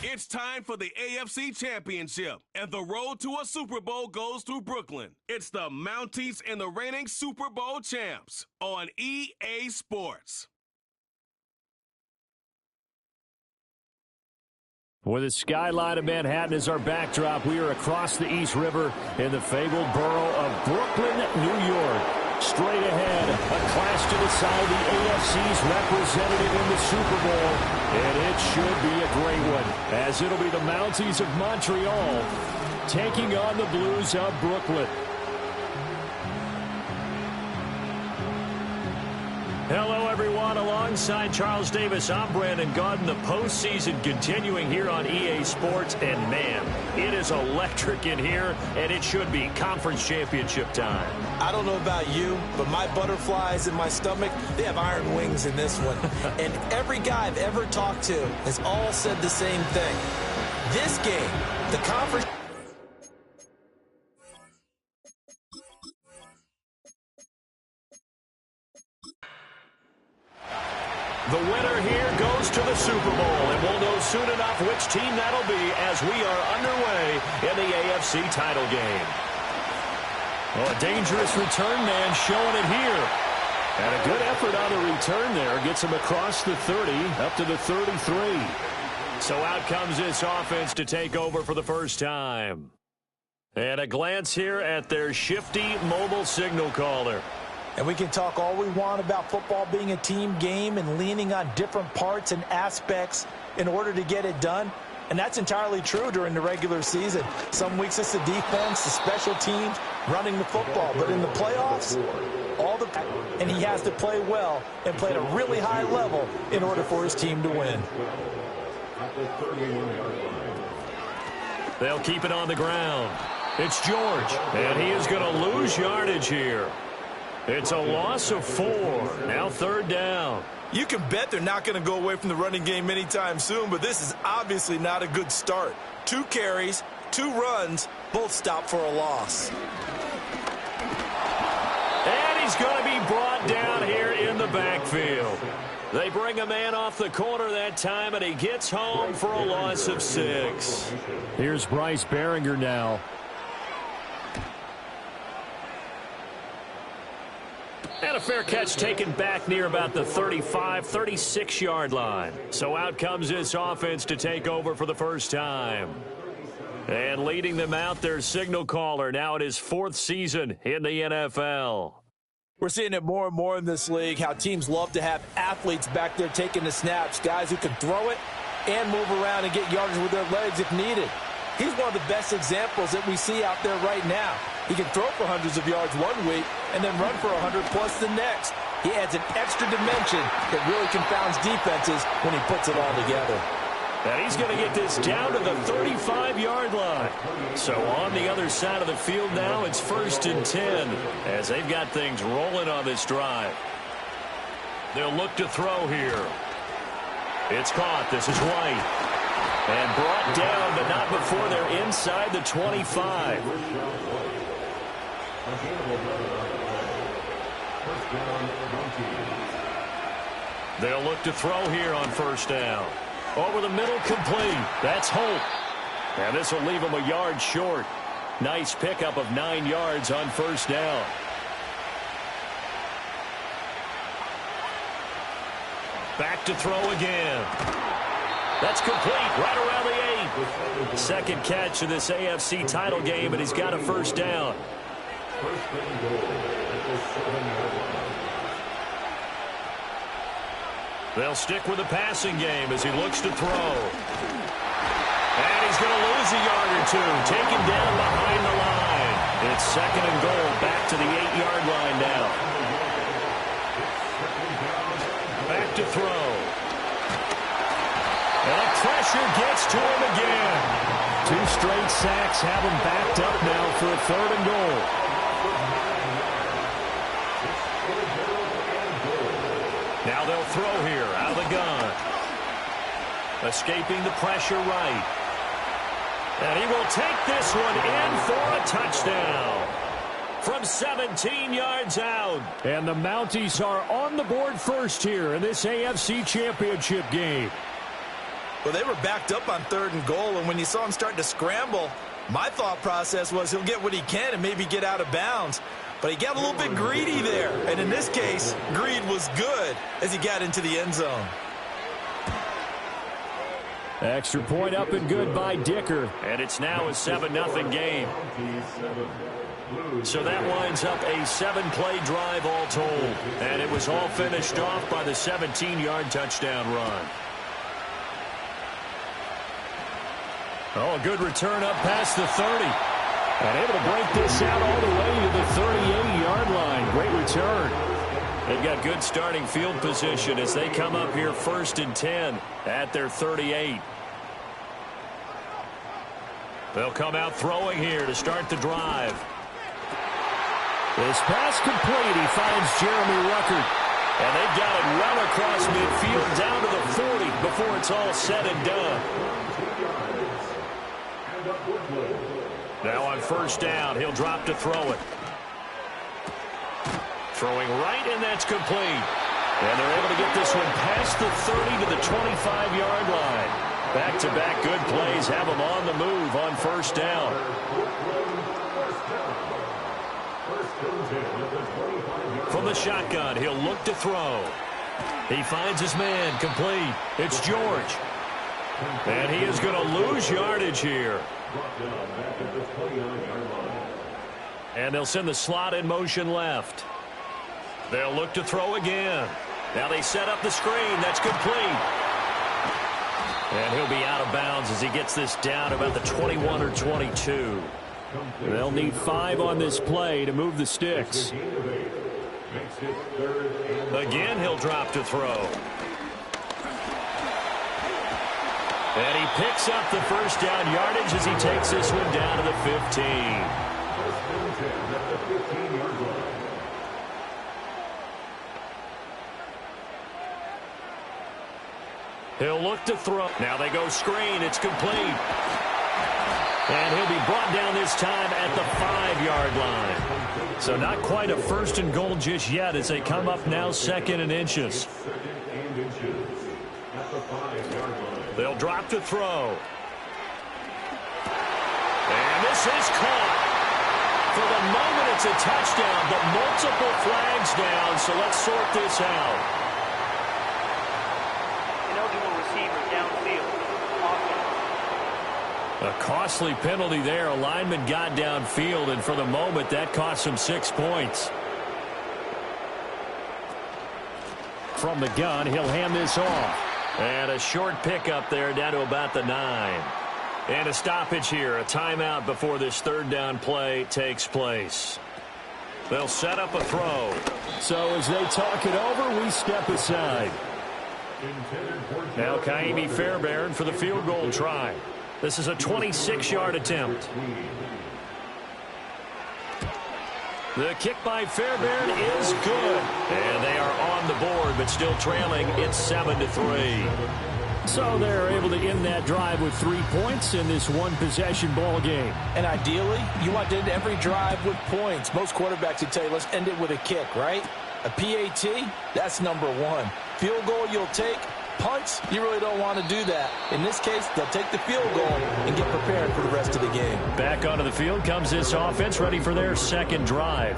It's time for the AFC Championship, and the road to a Super Bowl goes through Brooklyn. It's the Mounties and the reigning Super Bowl champs on EA Sports. With the skyline of Manhattan as our backdrop, we are across the East River in the fabled borough of Brooklyn, New York. Straight ahead, a clash to decide the AFC's representative in the Super Bowl. And it should be a great one, as it'll be the Mounties of Montreal taking on the Blues of Brooklyn. Hello, everyone. Alongside Charles Davis, I'm Brandon Gaudin. The postseason continuing here on EA Sports. And, man, it is electric in here, and it should be conference championship time. I don't know about you, but my butterflies in my stomach, they have iron wings in this one. And every guy I've ever talked to has all said the same thing. This game, the conference... The winner here goes to the Super Bowl, and we'll know soon enough which team that'll be as we are underway in the AFC title game. Well, a dangerous return man showing it here. And a good effort on the return there. Gets him across the 30, up to the 33. So out comes this offense to take over for the first time. And a glance here at their shifty mobile signal caller. And we can talk all we want about football being a team game and leaning on different parts and aspects in order to get it done. And that's entirely true during the regular season. Some weeks it's the defense, the special teams, running the football. But in the playoffs, and he has to play well and play at a really high level in order for his team to win. They'll keep it on the ground. It's George, and he is going to lose yardage here. It's a loss of 4. Now third down. You can bet they're not going to go away from the running game anytime soon, but this is obviously not a good start. 2 carries, 2 runs, both stopped for a loss. And he's going to be brought down here in the backfield. They bring a man off the corner that time, and he gets home for a loss of 6. Here's Bryce Behringer now. And a fair catch taken back near about the 35, 36-yard line. So out comes this offense to take over for the first time. And leading them out, their signal caller, now in his 4th season in the NFL. We're seeing it more and more in this league, how teams love to have athletes back there taking the snaps, guys who can throw it and move around and get yardage with their legs if needed. He's one of the best examples that we see out there right now. He can throw for hundreds of yards one week and then run for 100+ the next. He adds an extra dimension that really confounds defenses when he puts it all together. And he's going to get this down to the 35-yard line. So on the other side of the field now, it's 1st and 10 as they've got things rolling on this drive. They'll look to throw here. It's caught. This is White. And brought down, but not before they're inside the 25. They'll look to throw here on 1st down. Over the middle, complete. That's Holt. And this will leave him a yard short. Nice pickup of 9 yards on 1st down. Back to throw again. That's complete, right around the 8. Second catch of this AFC title game, and he's got a 1st down. They'll stick with the passing game as he looks to throw. And he's going to lose a yard or 2, taken down behind the line. It's 2nd and goal, back to the 8-yard line now. Back to throw. And pressure gets to him again. 2 straight sacks have him backed up now for a 3rd and goal. Now they'll throw here out of the gun. Escaping the pressure right. And he will take this one in for a touchdown. From 17 yards out. And the Mounties are on the board first here in this AFC Championship game. Well, they were backed up on 3rd and goal, and when you saw him start to scramble, my thought process was he'll get what he can and maybe get out of bounds. But he got a little bit greedy there. And in this case, greed was good as he got into the end zone. Extra point up and good by Dicker. And it's now a 7-0 game. So that winds up a 7-play drive all told. And it was all finished off by the 17-yard touchdown run. Oh, a good return up past the 30. And able to break this out all the way to the 38-yard line. Great return. They've got good starting field position as they come up here 1st and 10 at their 38. They'll come out throwing here to start the drive. This pass complete. He finds Jeremy Ruckert. And they've got it well across midfield down to the 40 before it's all said and done. Now on 1st down, he'll drop to throw it. Throwing right, and that's complete. And they're able to get this one past the 30 to the 25-yard line. Back-to-back good plays have them on the move on 1st down. From the shotgun, he'll look to throw. He finds his man, complete. It's George. And he is going to lose yardage here. And they'll send the slot in motion left. They'll look to throw again. Now they set up the screen. That's complete. And he'll be out of bounds as he gets this down about the 21 or 22. They'll need 5 on this play to move the sticks. Again, he'll drop to throw. And he picks up the 1st down yardage as he takes this one down to the 15. He'll look to throw. Now they go screen. It's complete. And he'll be brought down this time at the 5-yard line. So not quite a 1st and goal just yet as they come up now 2nd and inches. They'll drop to throw. And this is caught. For the moment, it's a touchdown, but multiple flags down, so let's sort this out. Ineligible receiver downfield. A costly penalty there. A lineman got downfield, and for the moment, that cost him 6 points. From the gun, he'll hand this off. And a short pickup there down to about the 9. And a stoppage here, a timeout before this 3rd down play takes place. They'll set up a throw. So as they talk it over, we step aside. Now Kaimi Fairbairn for the field goal try. This is a 26-yard attempt. The kick by Fairbairn is good. And they are on the board, but still trailing. It's 7-3. So they're able to end that drive with 3 points in this one-possession ball game. And ideally, you want to end every drive with points. Most quarterbacks would tell you, let's end it with a kick, right? A PAT, that's number 1. Field goal you'll take. Punts, you really don't want to do that. In this case, they'll take the field goal and get prepared for the rest of the game. Back onto the field comes this offense, ready for their 2nd drive.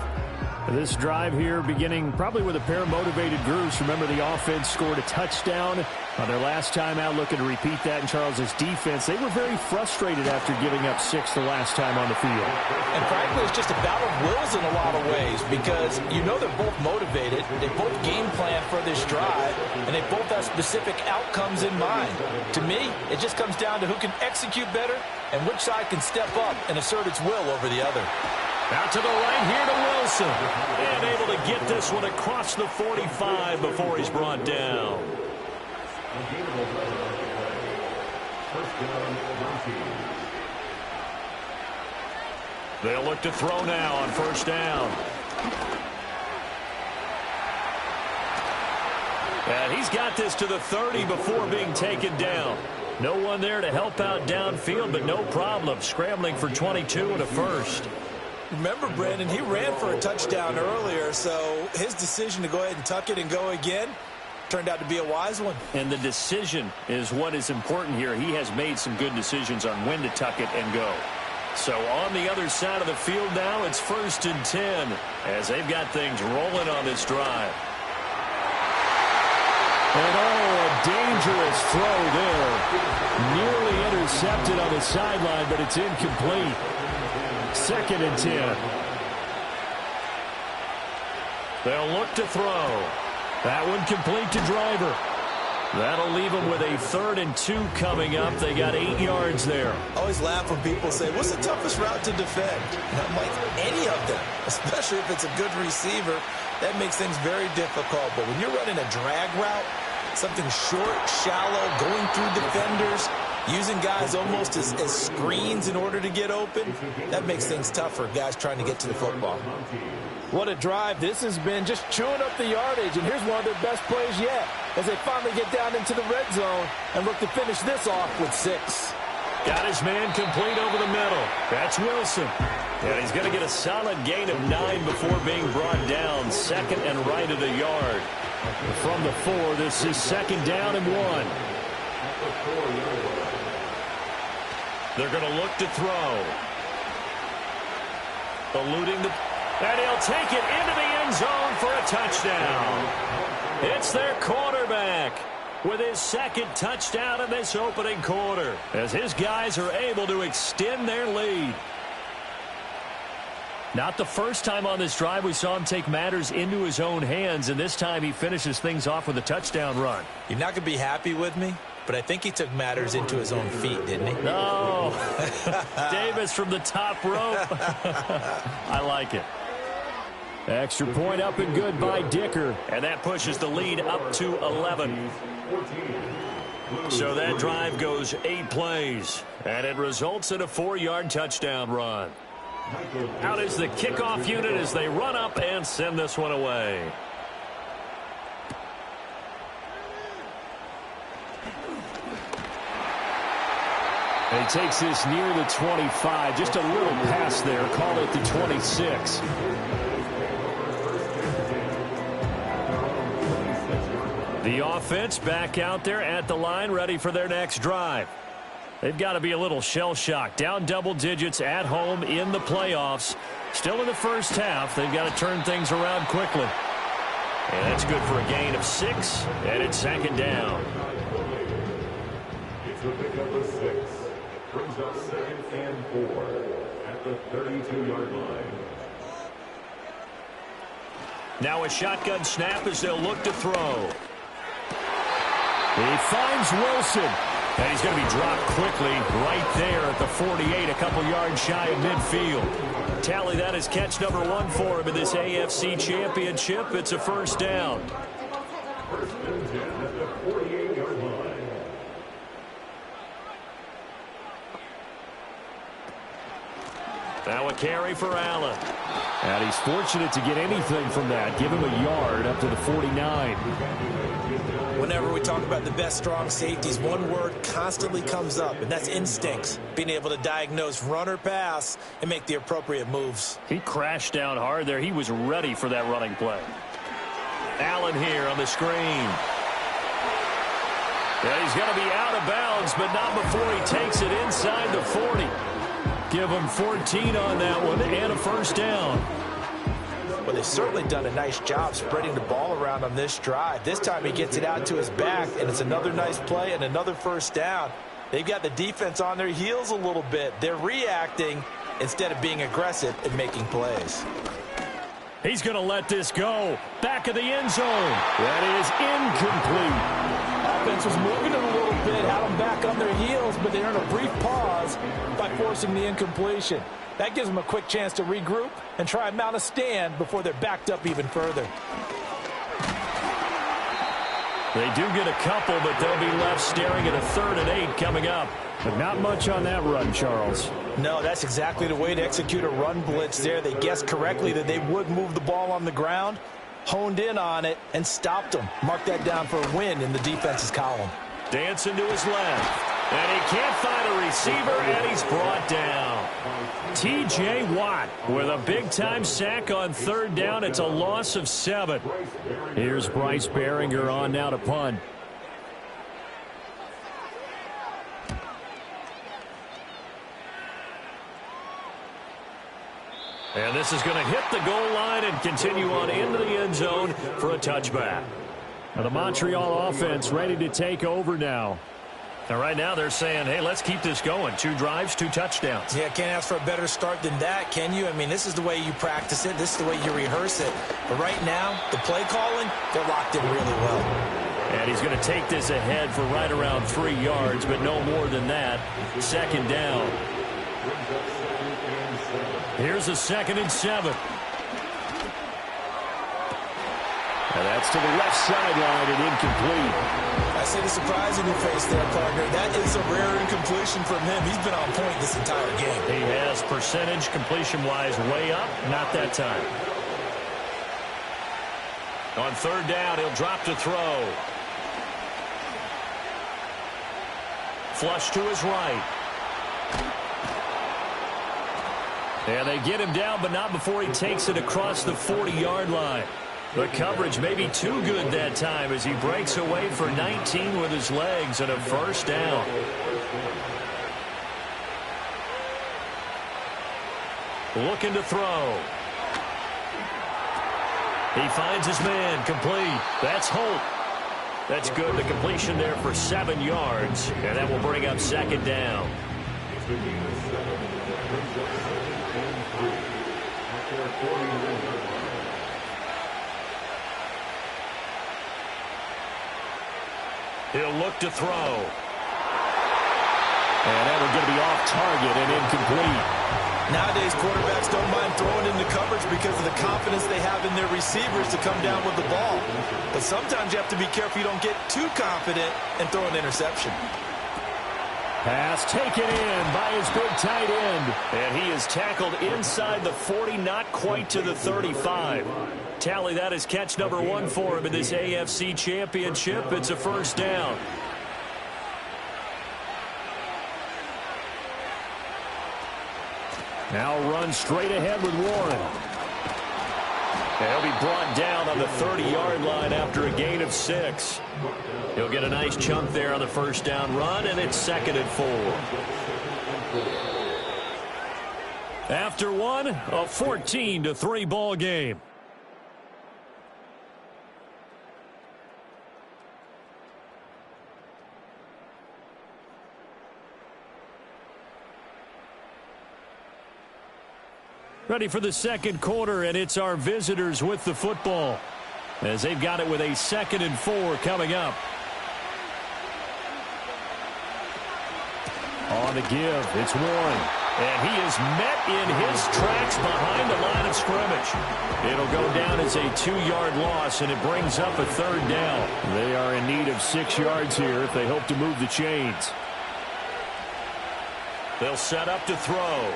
This drive here beginning probably with a pair of motivated groups. Remember, the offense scored a touchdown on their last time out, looking to repeat that in Charles's defense. They were very frustrated after giving up 6 the last time on the field. And frankly, it's just a battle of wills in a lot of ways because you know they're both motivated. They both game plan for this drive, and they both have specific outcomes in mind. To me, it just comes down to who can execute better and which side can step up and assert its will over the other. Out to the right here to Wilson. And able to get this one across the 45 before he's brought down. They'll look to throw now on 1st down. And he's got this to the 30 before being taken down. No one there to help out downfield, but no problem. Scrambling for 22 and a 1st. Remember, Brandon, he ran for a touchdown earlier, so his decision to go ahead and tuck it and go again, turned out to be a wise one. And the decision is what is important here. He has made some good decisions on when to tuck it and go. So on the other side of the field now, it's 1st and 10 as they've got things rolling on this drive. And a dangerous throw there. Nearly intercepted on the sideline, but it's incomplete. 2nd and 10. They'll look to throw. That one complete to Driver. That'll leave them with a 3rd and 2 coming up. They got 8 yards there. I always laugh when people say, what's the toughest route to defend? And I'm like, any of them, especially if it's a good receiver. That makes things very difficult. But when you're running a drag route, something short, shallow, going through defenders, using guys almost as screens in order to get open, that makes things tough for guys trying to get to the football. What a drive this has been, just chewing up the yardage, and here's one of their best plays yet as they finally get down into the red zone and look to finish this off with 6. Got his man complete over the middle. That's Wilson. And he's going to get a solid gain of 9 before being brought down. 2nd and right at a yard. From the 4, this is 2nd down and 1. They're going to look to throw. Eluding the... And he'll take it into the end zone for a touchdown. It's their quarterback with his 2nd touchdown in this opening quarter as his guys are able to extend their lead. Not the first time on this drive we saw him take matters into his own hands, and this time he finishes things off with a touchdown run. You're not going to be happy with me, but I think he took matters into his own feet, didn't he? No. Davis from the top rope. I like it. Extra point up and good by Dicker. And that pushes the lead up to 11. So that drive goes 8 plays. And it results in a 4-yard touchdown run. Out is the kickoff unit as they run up and send this one away. And he takes this near the 25. Just a little pass there. Call it the 26. The offense back out there at the line, ready for their next drive. They've got to be a little shell-shocked. Down double digits at home in the playoffs. Still in the first half. They've got to turn things around quickly. And that's good for a gain of 6, and it's 2nd down. It's the pick of the 6. Brings up 2nd and 4 at the 32-yard line. Now a shotgun snap as they'll look to throw. He finds Wilson. And he's going to be dropped quickly right there at the 48, a couple yards shy of midfield. Tally that is catch number 1 for him in this AFC championship. It's a 1st down. 1st and 10 at the 48-yard line. Now a carry for Allen. And he's fortunate to get anything from that. Give him a yard up to the 49. Whenever we talk about the best strong safeties, one word constantly comes up, and that's instincts. Being able to diagnose run or pass and make the appropriate moves. He crashed down hard there. He was ready for that running play. Allen here on the screen. Yeah, he's going to be out of bounds, but not before he takes it inside the 40. Give him 14 on that one and a 1st down. Well, they've certainly done a nice job spreading the ball around on this drive. This time he gets it out to his back, and it's another nice play and another 1st down. They've got the defense on their heels a little bit. They're reacting instead of being aggressive and making plays. He's going to let this go. Back of the end zone. That is incomplete. Offense was moving it a little bit, had them back on their heels, but they earned a brief pause by forcing the incompletion. That gives them a quick chance to regroup and try and mount a stand before they're backed up even further. They do get a couple, but they'll be left staring at a 3rd and 8 coming up. But not much on that run, Charles. No, that's exactly the way to execute a run blitz there. They guessed correctly that they would move the ball on the ground, honed in on it, and stopped them. Mark that down for a win in the defense's column. Dancing to his left. And he can't find a receiver, and he's brought down. T.J. Watt with a big-time sack on third down. It's a loss of 7. Here's Bryce Behringer on now to punt. And this is going to hit the goal line and continue on into the end zone for a touchback. Now the Montreal offense ready to take over now. And right now they're saying, hey, let's keep this going. 2 drives, 2 touchdowns. Yeah, can't ask for a better start than that, can you? I mean, this is the way you practice it. This is the way you rehearse it. But right now, the play calling, they're locked in really well. And he's going to take this ahead for right around 3 yards, but no more than that. Second down. Here's a 2nd and 7. And that's to the left sideline and incomplete. I see the surprise in your face there, partner. That is a rare incompletion from him. He's been on point this entire game. He has percentage completion-wise way up. Not that time. On third down, he'll drop to throw. Flush to his right. And they get him down, but not before he takes it across the 40-yard line. The coverage may be too good that time as he breaks away for 19 with his legs and a first down. Looking to throw. He finds his man, complete. That's Holt. That's good. The completion there for 7 yards, and that will bring up 2nd down. He'll look to throw. And that one's going to be off target and incomplete. Nowadays, quarterbacks don't mind throwing into coverage because of the confidence they have in their receivers to come down with the ball. But sometimes you have to be careful you don't get too confident and throw an interception. Pass taken in by his big tight end. And he is tackled inside the 40, not quite to the 35. Tally, that is catch number 1 for him in this AFC Championship. It's a first down. Now run straight ahead with Warren. And he'll be brought down on the 30-yard line after a gain of 6. He'll get a nice chunk there on the first down run, and it's 2nd and 4. After one, a 14-3 ball game. Ready for the second quarter, and it's our visitors with the football as they've got it with a 2nd and 4 coming up. On the give, it's Warren. And he is met in his tracks behind the line of scrimmage. It'll go down as a 2-yard loss, and it brings up a 3rd down. They are in need of 6 yards here if they hope to move the chains. They'll set up to throw.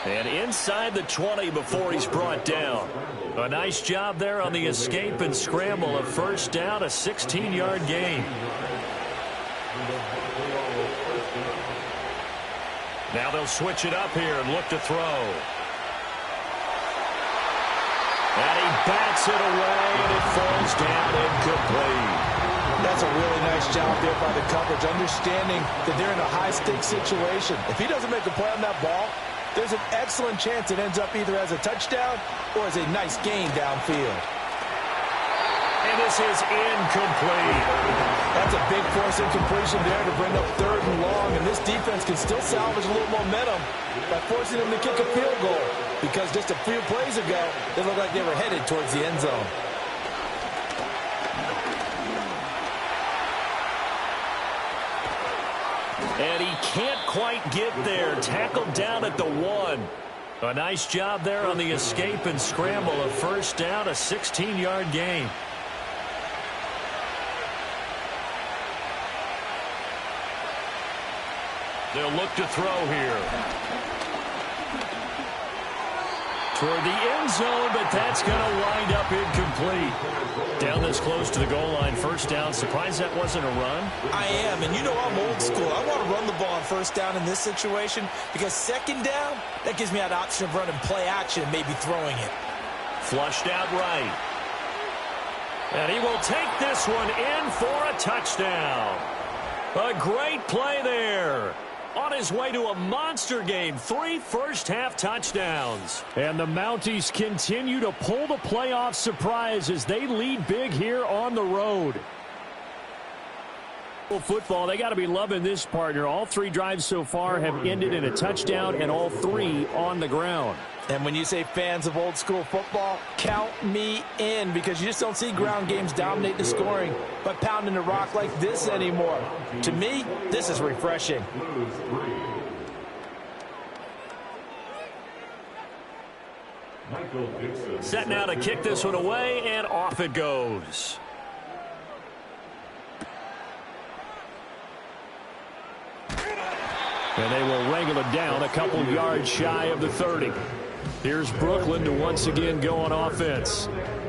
And inside the 20 before he's brought down. A nice job there on the escape and scramble. A first down, a 16-yard gain. Now they'll switch it up here and look to throw. And he bats it away, and it falls down incomplete. That's a really nice job there by the coverage, understanding that they're in a high-stakes situation. If he doesn't make a play on that ball, there's an excellent chance it ends up either as a touchdown or as a nice gain downfield. And this is incomplete. That's a big force incompletion there to bring up 3rd and long, and this defense can still salvage a little momentum by forcing them to kick a field goal, because just a few plays ago, they looked like they were headed towards the end zone. And he can't quite get there. Tackled down at the 1. A nice job there on the escape and scramble. A first down, a 16-yard gain. They'll look to throw here. toward the end zone, but that's going to wind up incomplete. Down this close to the goal line, first down. Surprised that wasn't a run? I am, and you know I'm old school. I want to run the ball on first down in this situation because second down, that gives me that option of running play action and maybe throwing it. Flushed out right. And he will take this one in for a touchdown. A great play there. On his way to a monster game, 3 first-half touchdowns. And the Mounties continue to pull the playoff surprise as they lead big here on the road. Football, they got to be loving this partner. All 3 drives so far have ended in a touchdown, and all 3 on the ground. And when you say fans of old school football, count me in, because you just don't see ground games dominate the scoring by pounding the rock like this anymore. To me, this is refreshing. Set now to kick this one away, and off it goes. And they will wrangle it down a couple yards shy of the 30. Here's Brooklyn to once again go on offense.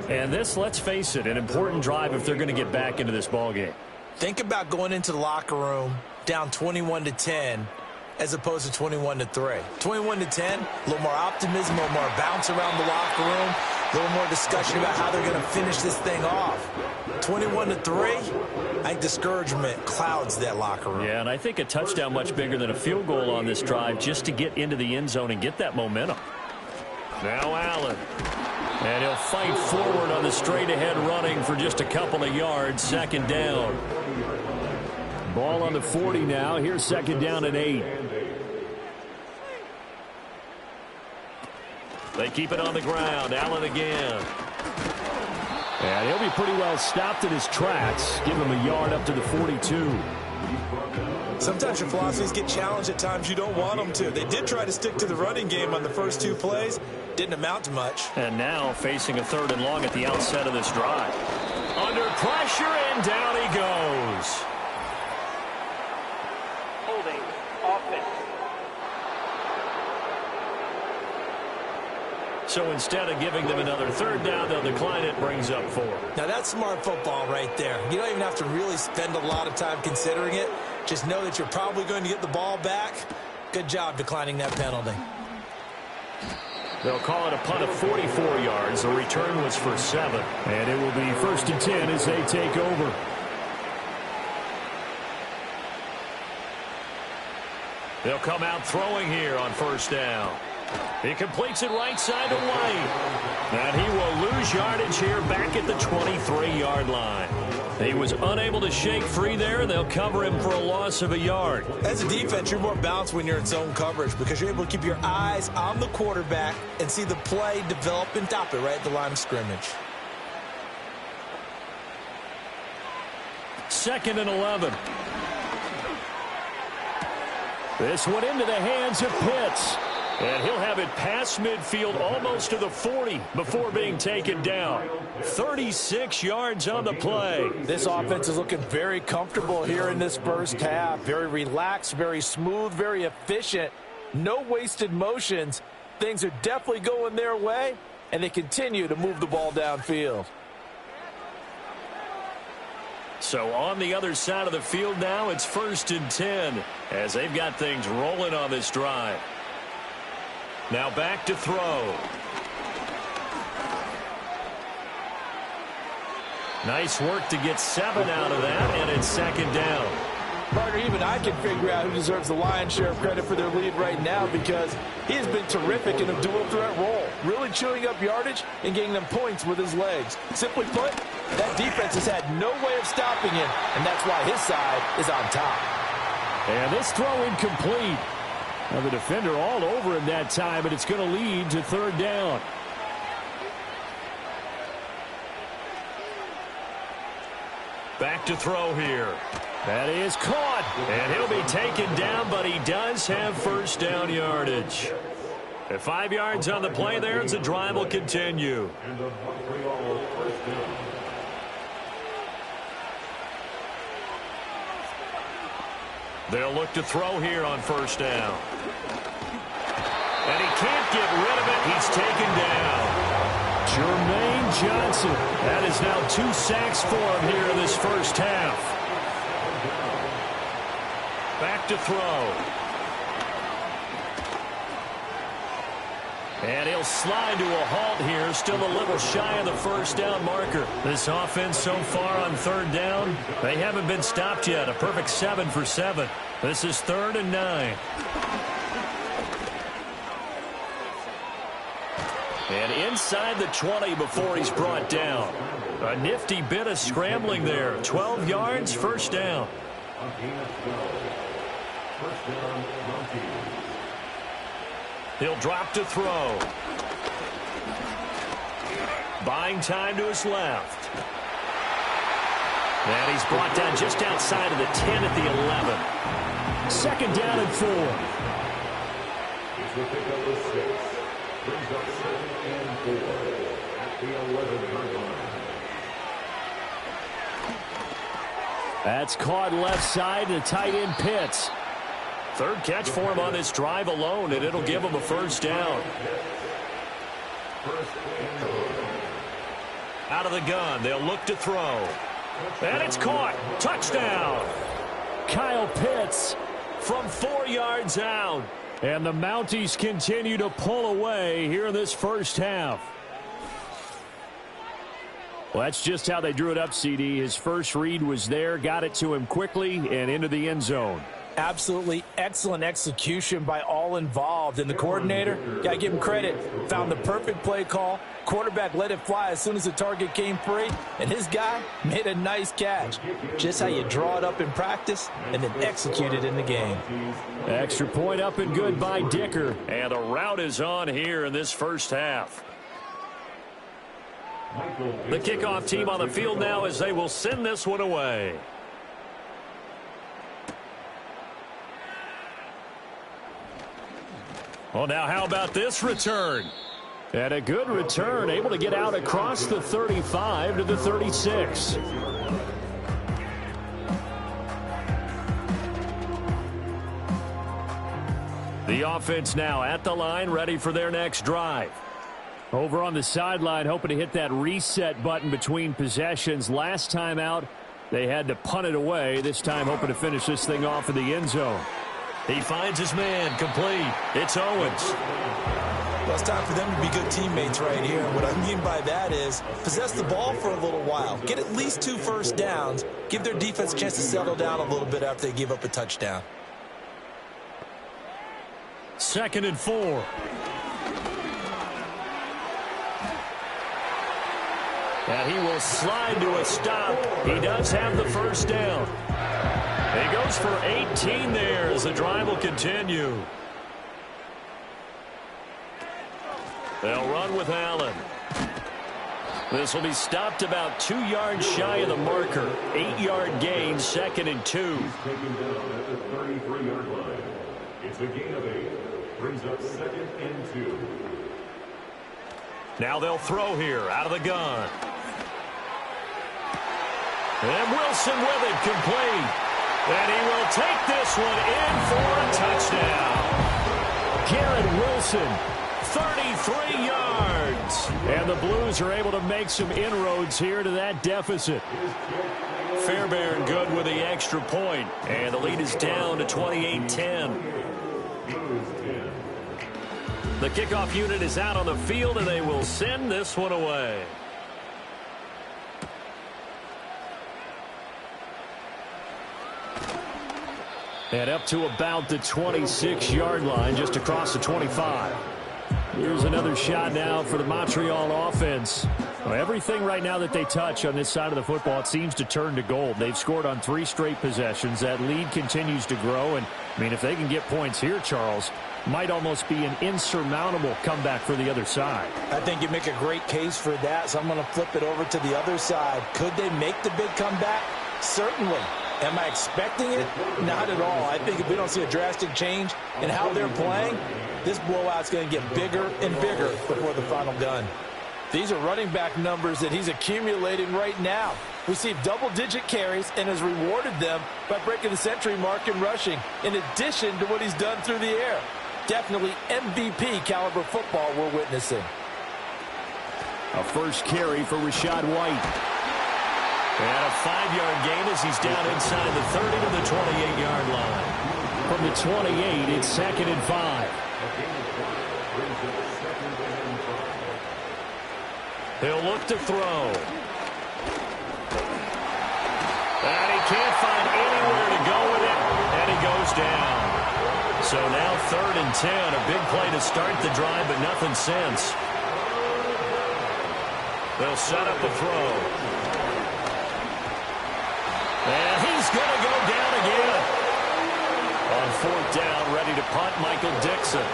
And this, let's face it, an important drive if they're going to get back into this ballgame. Think about going into the locker room down 21-10 as opposed to 21-3. 21-10, a little more optimism, a little more bounce around the locker room, a little more discussion about how they're going to finish this thing off. 21-3, I think discouragement clouds that locker room. Yeah, and I think a touchdown much bigger than a field goal on this drive just to get into the end zone and get that momentum. Now Allen. And he'll fight forward on the straight-ahead running for just a couple of yards. Second down. Ball on the 40 now. Here's second down and 8. They keep it on the ground. Allen again. And he'll be pretty well stopped in his tracks. Give him a yard up to the 42. Sometimes your philosophies get challenged at times you don't want them to. They did try to stick to the running game on the first 2 plays. Didn't amount to much. And now facing a 3rd and long at the outset of this drive. Under pressure, and down he goes. Holding. Offense. So instead of giving them another 3rd down, they'll decline it, brings up 4. Now that's smart football right there. You don't even have to really spend a lot of time considering it. Just know that you're probably going to get the ball back. Good job declining that penalty. They'll call it a punt of 44 yards. The return was for 7. And it will be 1st and 10 as they take over. They'll come out throwing here on 1st down. He completes it right side to White. And he will lose yardage here back at the 23-yard line. He was unable to shake free there. They'll cover him for a loss of a yard. As a defense, you're more balanced when you're in zone coverage because you're able to keep your eyes on the quarterback and see the play develop and stop it right at the line of scrimmage. 2nd and 11. This one into the hands of Pitts. And he'll have it past midfield almost to the 40 before being taken down. 36 yards on the play. This offense is looking very comfortable here in this first half. Very relaxed, very smooth, very efficient. No wasted motions. Things are definitely going their way, and they continue to move the ball downfield. So on the other side of the field now, it's 1st and 10 as they've got things rolling on this drive. Now back to throw. Nice work to get 7 out of that, and it's 2nd down. Partner, even I can figure out who deserves the lion's share of credit for their lead right now because he has been terrific in a dual threat role, really chewing up yardage and getting them points with his legs. Simply put, that defense has had no way of stopping him, and that's why his side is on top. And this throw incomplete. Now the defender all over him that time, but it's going to lead to 3rd down. Back to throw here. That is caught. And he'll be taken down, but he does have 1st down yardage. At 5 yards on the play there, as the drive will continue. They'll look to throw here on 1st down. And he can't get rid of it. He's taken down. Jermaine Johnson. That is now 2 sacks for him here in this first half. Back to throw. And he'll slide to a halt here. Still a little shy of the first down marker. This offense so far on third down, they haven't been stopped yet. A perfect 7 for 7. This is 3rd and 9. And inside the 20 before he's brought down. A nifty bit of scrambling there. 12 yards, first down. He'll drop to throw. Buying time to his left. And he's brought down just outside of the 10 at the 11. 2nd down and 4. It's the pickup of 6. Brings up 2nd and 4 at the 11-yard line. That's caught left side, and the tight end Pitts. 3rd catch for him on this drive alone, and it'll give him a first down. Out of the gun, they'll look to throw. And it's caught. Touchdown. Kyle Pitts from 4 yards out. And the Mounties continue to pull away here in this first half. Well, that's just how they drew it up, CD. His first read was there, got it to him quickly, and into the end zone. Absolutely excellent execution by all involved. And the coordinator, got to give him credit, found the perfect play call. Quarterback let it fly as soon as the target came free. And his guy made a nice catch. Just how you draw it up in practice and then execute it in the game. Extra point up and good by Dicker. And a rout is on here in this first half. The kickoff team on the field now as they will send this one away. Well, now how about this return? And a good return, able to get out across the 35 to the 36. The offense now at the line, ready for their next drive. Over on the sideline, hoping to hit that reset button between possessions. Last time out, they had to punt it away. This time hoping to finish this thing off in the end zone. He finds his man, complete. It's Owens. Well, it's time for them to be good teammates right here. And what I mean by that is possess the ball for a little while. Get at least 2 first downs. Give their defense a chance to settle down a little bit after they give up a touchdown. 2nd and 4. And he will slide to a stop. He does have the first down. He goes for 18 there as the drive will continue. They'll run with Allen. This will be stopped about 2 yards shy of the marker. 8-yard gain, 2nd and 2. He's taken down at the 33-yard line. It's a gain of 8. Brings up 2nd and 2. Now they'll throw here out of the gun. And Wilson with it, complete. And he will take this one in for a touchdown. Garrett Wilson, 33 yards. And the Blues are able to make some inroads here to that deficit. Fairbairn good with the extra point. And the lead is down to 28-10. The kickoff unit is out on the field, and they will send this one away. And up to about the 26-yard line, just across the 25. Here's another shot now for the Montreal offense. Well, everything right now that they touch on this side of the football, it seems to turn to gold. They've scored on 3 straight possessions. That lead continues to grow. And, I mean, if they can get points here, Charles, might almost be an insurmountable comeback for the other side. I think you make a great case for that, so I'm going to flip it over to the other side. Could they make the big comeback? Certainly. Am I expecting it? Not at all. I think if we don't see a drastic change in how they're playing, this blowout's going to get bigger and bigger before the final gun. These are running back numbers that he's accumulating right now. Received double-digit carries and has rewarded them by breaking the century mark in rushing, in addition to what he's done through the air. Definitely MVP caliber football we're witnessing. A first carry for Rachaad White. And a 5-yard gain as he's down inside the 30 to the 28-yard line. From the 28, it's 2nd and 5. He'll look to throw. And he can't find anywhere to go with it, and he goes down. So now 3rd and 10, a big play to start the drive, but nothing since. They'll set up a throw. And he's going to go down again. On 4th down, ready to punt, Michael Dixon.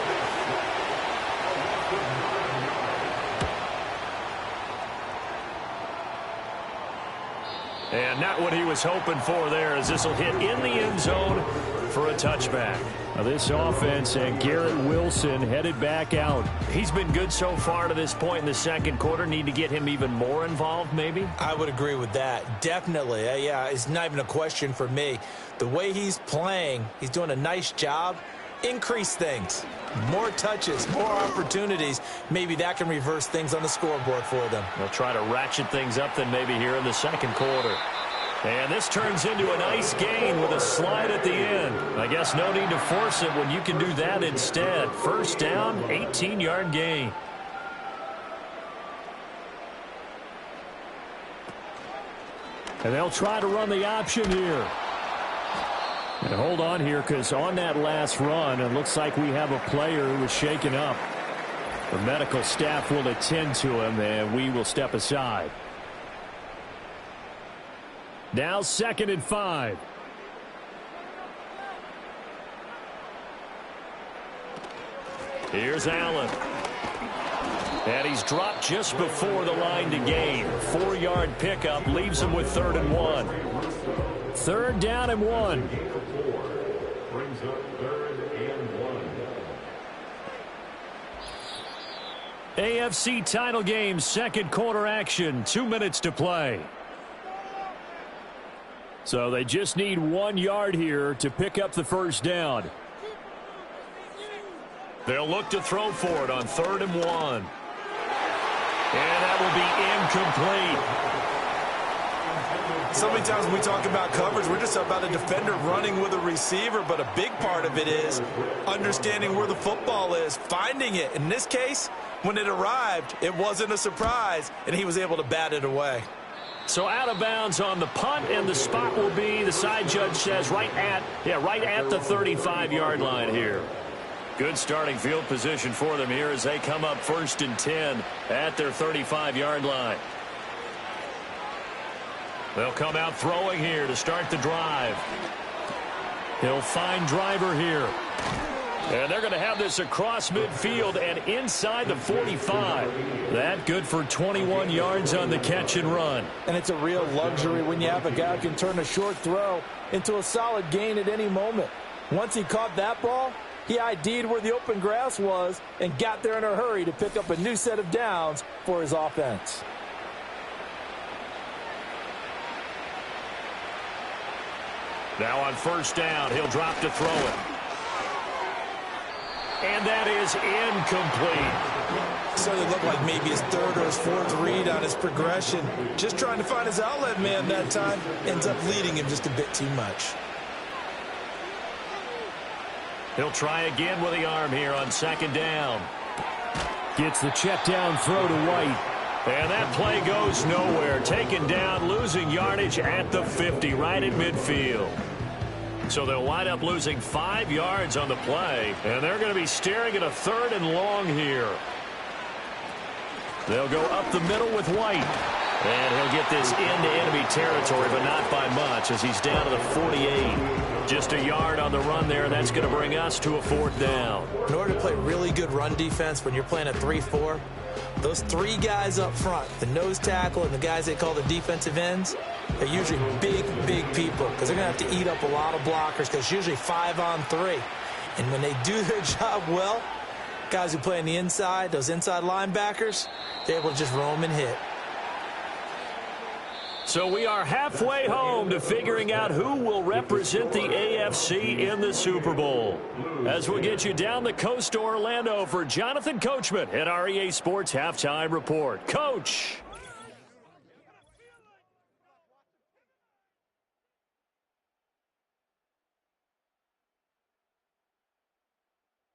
And not what he was hoping for there, as this will hit in the end zone for a touchback. Now this offense and Garrett Wilson headed back out. He's been good so far to this point in the second quarter. Need to get him even more involved, maybe? I would agree with that. Definitely. Yeah, it's not even a question for me. The way he's playing, he's doing a nice job. Increase things. More touches, more opportunities. Maybe that can reverse things on the scoreboard for them. They'll try to ratchet things up then maybe here in the second quarter. And this turns into a nice gain with a slide at the end. I guess no need to force it when you can do that instead. First down, 18-yard gain. And they'll try to run the option here. And hold on here, because on that last run, it looks like we have a player who was shaken up. The medical staff will attend to him, and we will step aside. Now 2nd and 5. Here's Allen. And he's dropped just before the line to gain. 4-yard pickup leaves him with 3rd and 1. 3rd down and 1. Brings up 3rd and 1. AFC title game, second quarter action. 2 minutes to play. So they just need 1 yard here to pick up the first down. They'll look to throw for it on 3rd and 1. And that will be incomplete. So many times when we talk about coverage, we're just about a defender running with a receiver, but a big part of it is understanding where the football is, finding it. In this case, when it arrived, it wasn't a surprise, and he was able to bat it away. So out of bounds on the punt, and the spot will be, the side judge says, right at the 35-yard line here. Good starting field position for them here as they come up 1st and 10 at their 35-yard line. They'll come out throwing here to start the drive. He'll find Driver here. And they're going to have this across midfield and inside the 45. That good for 21 yards on the catch and run. And it's a real luxury when you have a guy who can turn a short throw into a solid gain at any moment. Once he caught that ball, he ID'd where the open grass was and got there in a hurry to pick up a new set of downs for his offense. Now on 1st down, he'll drop to throw it. And that is incomplete. Certainly looked like maybe his 3rd or his 4th read on his progression. Just trying to find his outlet man that time. Ends up leading him just a bit too much. He'll try again with the arm here on 2nd down. Gets the check down throw to White. And that play goes nowhere. Taken down, losing yardage at the 50, right at midfield. So they'll wind up losing 5 yards on the play. And they're going to be staring at a 3rd and long here. They'll go up the middle with White. And he'll get this into enemy territory, but not by much as he's down to the 48. Just a yard on the run there. That's going to bring us to a 4th down. In order to play really good run defense when you're playing a 3-4, those 3 guys up front, the nose tackle and the guys they call the defensive ends, they're usually big, big people because they're going to have to eat up a lot of blockers because it's usually 5 on 3. And when they do their job well, guys who play on the inside, those inside linebackers, they're able to just roam and hit. So we are halfway home to figuring out who will represent the AFC in the Super Bowl. As we'll get you down the coast to Orlando for Jonathan Coachman at our EA Sports Halftime Report. Coach.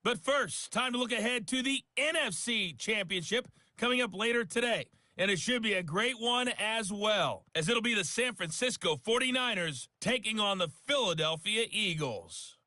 But first, time to look ahead to the NFC Championship coming up later today. And it should be a great one as well, as it'll be the San Francisco 49ers taking on the Philadelphia Eagles.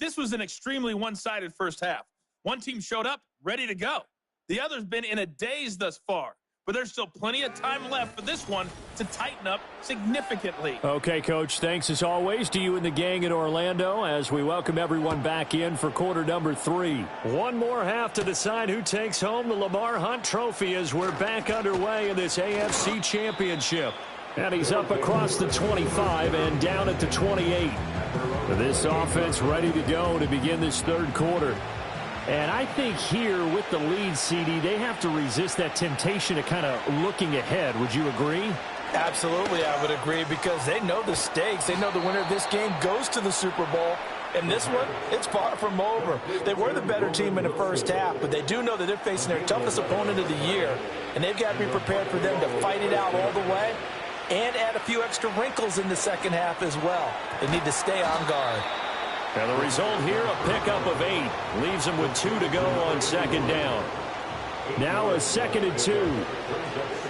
This was an extremely one-sided first half. One team showed up, ready to go. The other's been in a daze thus far, but there's still plenty of time left for this one to tighten up significantly. Okay, Coach, thanks as always to you and the gang in Orlando as we welcome everyone back in for quarter number 3. One more half to decide who takes home the Lamar Hunt Trophy as we're back underway in this AFC Championship. And he's up across the 25 and down at the 28. This offense ready to go to begin this third quarter. And I think here with the lead, CD, they have to resist that temptation of kind of looking ahead. Would you agree? Absolutely, I would agree, because they know the stakes. They know the winner of this game goes to the Super Bowl. And this one, it's far from over. They were the better team in the first half, but they do know that they're facing their toughest opponent of the year. And they've got to be prepared for them to fight it out all the way and add a few extra wrinkles in the second half as well. They need to stay on guard. And the result here, a pickup of 8. Leaves them with 2 to go on second down. Now a 2nd and 2.